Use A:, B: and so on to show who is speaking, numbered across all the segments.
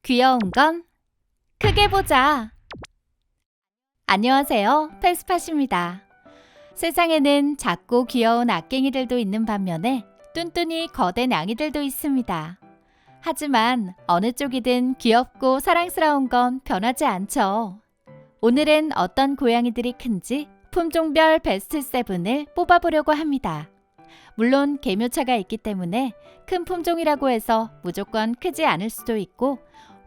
A: 귀여운 건 크게 보자. 안녕하세요. 페스팟입니다. 세상에는 작고 귀여운 악갱이들도 있는 반면에 뚠뚠이 거대 냥이들도 있습니다. 하지만 어느 쪽이든 귀엽고 사랑스러운 건 변하지 않죠. 오늘은 어떤 고양이들이 큰지 품종별 베스트 7을 뽑아보려고 합니다. 물론 개묘차가 있기 때문에 큰 품종이라고 해서 무조건 크지 않을 수도 있고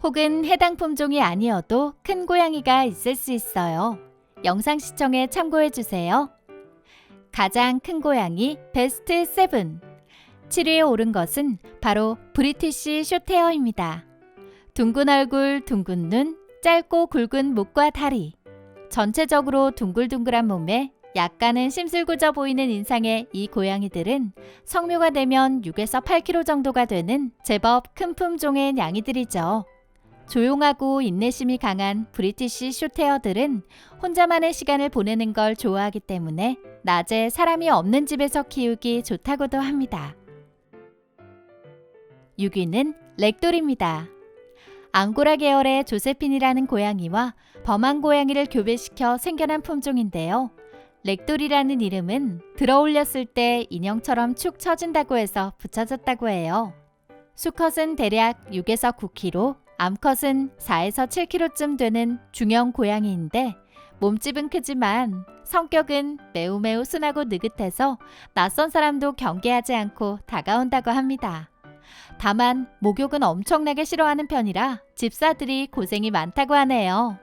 A: 혹은 해당 품종이 아니어도 큰 고양이가 있을 수 있어요. 영상 시청에 참고해주세요. 가장 큰 고양이 베스트 7. 7위에 오른 것은 바로 브리티시 숏헤어입니다. 둥근 얼굴, 둥근 눈, 짧고 굵은 목과 다리, 전체적으로 둥글둥글한 몸에 약간은 심술궂어 보이는 인상의 이 고양이들은 성묘가 되면 6에서 8kg 정도가 되는 제법 큰 품종의 냥이들이죠. 조용하고 인내심이 강한 브리티시 숏헤어들은 혼자만의 시간을 보내는 걸 좋아하기 때문에 낮에 사람이 없는 집에서 키우기 좋다고도 합니다. 6위는 렉돌입니다. 앙고라 계열의 조세핀이라는 고양이와 범한 고양이를 교배시켜 생겨난 품종인데요. 렉돌이라는 이름은 들어올렸을 때 인형처럼 축 처진다고 해서 붙여졌다고 해요. 수컷은 대략 6에서 9kg, 암컷은 4에서 7kg쯤 되는 중형 고양이인데 몸집은 크지만 성격은 매우 순하고 느긋해서 낯선 사람도 경계하지 않고 다가온다고 합니다. 다만 목욕은 엄청나게 싫어하는 편이라 집사들이 고생이 많다고 하네요.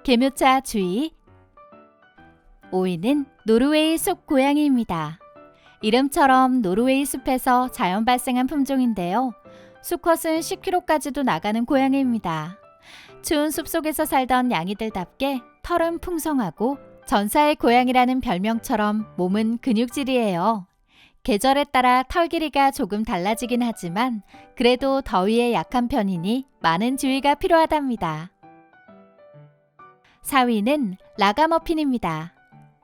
A: 개묘차 주의. 5위는 노르웨이 숲 고양이입니다. 이름처럼 노르웨이 숲에서 자연 발생한 품종인데요. 수컷은 10kg까지도 나가는 고양이입니다. 추운 숲속에서 살던 냥이들답게 털은 풍성하고 전사의 고양이라는 별명처럼 몸은 근육질이에요. 계절에 따라 털 길이가 조금 달라지긴 하지만 그래도 더위에 약한 편이니 많은 주의가 필요하답니다. 4위는 라가머핀입니다.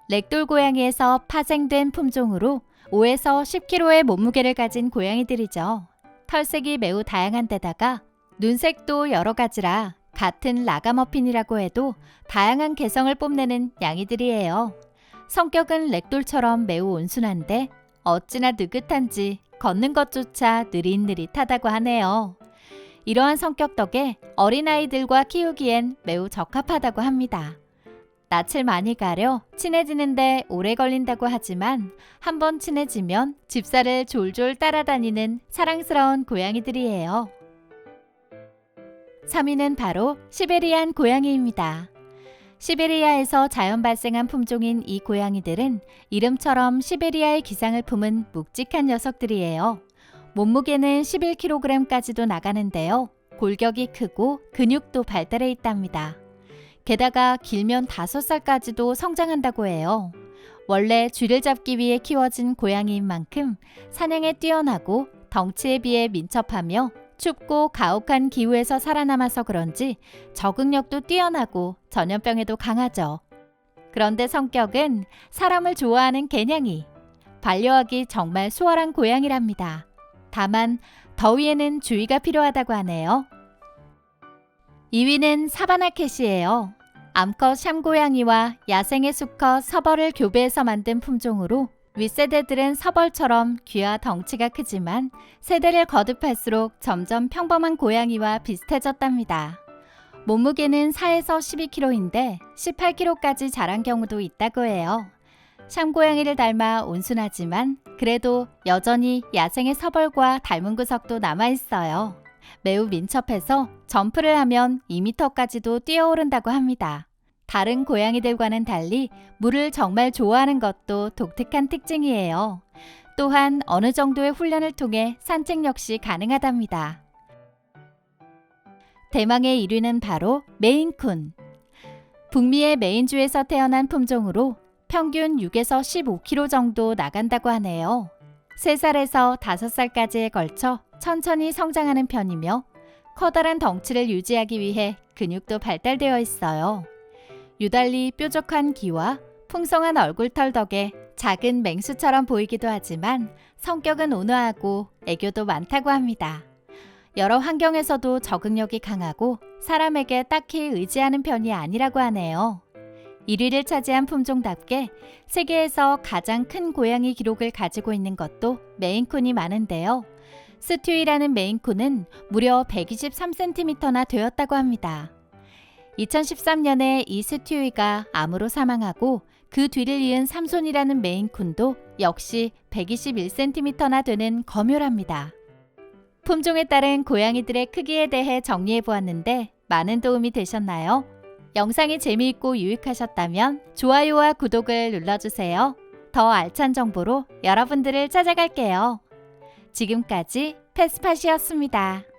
A: 렉돌 고양이에서 파생된 품종으로 5에서 10kg의 몸무게를 가진 고양이들이죠. 털색이 매우 다양한 데다가 눈색도 여러 가지라 같은 라가머핀이라고 해도 다양한 개성을 뽐내는 냥이들이에요. 성격은 렉돌처럼 매우 온순한데 어찌나 느긋한지 걷는 것조차 느릿느릿하다고 하네요. 이러한 성격 덕에 어린아이들과 키우기엔 매우 적합하다고 합니다. 낯을 많이 가려 친해지는데 오래 걸린다고 하지만 한번 친해지면 집사를 졸졸 따라다니는 사랑스러운 고양이들이에요. 3위는 바로 시베리안 고양이입니다. 시베리아에서 자연 발생한 품종인 이 고양이들은 이름처럼 시베리아의 기상을 품은 묵직한 녀석들이에요. 몸무게는 11kg까지도 나가는데요. 골격이 크고 근육도 발달해 있답니다. 게다가 길면 5살까지도 성장한다고 해요. 원래 쥐를 잡기 위해 키워진 고양이인 만큼 사냥에 뛰어나고 덩치에 비해 민첩하며 춥고 가혹한 기후에서 살아남아서 그런지 적응력도 뛰어나고 전염병에도 강하죠. 그런데 성격은 사람을 좋아하는 개냥이. 반려하기 정말 수월한 고양이랍니다. 다만 더위에는 주의가 필요하다고 하네요. 2위는 사바나캣이에요. 암컷 샴고양이와 야생의 수컷 서벌을 교배해서 만든 품종으로 윗세대들은 서벌처럼 귀와 덩치가 크지만 세대를 거듭할수록 점점 평범한 고양이와 비슷해졌답니다. 몸무게는 4에서 12kg인데 18kg까지 자란 경우도 있다고 해요. 샴고양이를 닮아 온순하지만 그래도 여전히 야생의 서벌과 닮은 구석도 남아있어요. 매우 민첩해서 점프를 하면 2m까지도 뛰어오른다고 합니다. 다른 고양이들과는 달리 물을 정말 좋아하는 것도 독특한 특징이에요. 또한 어느 정도의 훈련을 통해 산책 역시 가능하답니다. 대망의 1위는 바로 메인쿤. 북미의 메인주에서 태어난 품종으로 평균 6에서 15kg 정도 나간다고 하네요. 3살에서 5살까지에 걸쳐 천천히 성장하는 편이며 커다란 덩치를 유지하기 위해 근육도 발달되어 있어요. 유달리 뾰족한 귀와 풍성한 얼굴털 덕에 작은 맹수처럼 보이기도 하지만 성격은 온화하고 애교도 많다고 합니다. 여러 환경에서도 적응력이 강하고 사람에게 딱히 의지하는 편이 아니라고 하네요. 1위를 차지한 품종답게 세계에서 가장 큰 고양이 기록을 가지고 있는 것도 메인쿤이 많은데요. 스튜이라는 메인쿤은 무려 123cm나 되었다고 합니다. 2013년에 이 스튜이가 암으로 사망하고 그 뒤를 이은 삼손이라는 메인쿤도 역시 121cm나 되는 검요랍니다. 품종에 따른 고양이들의 크기에 대해 정리해 보았는데 많은 도움이 되셨나요? 영상이 재미있고 유익하셨다면 좋아요와 구독을 눌러주세요. 더 알찬 정보로 여러분들을 찾아갈게요. 지금까지 패스팟이었습니다.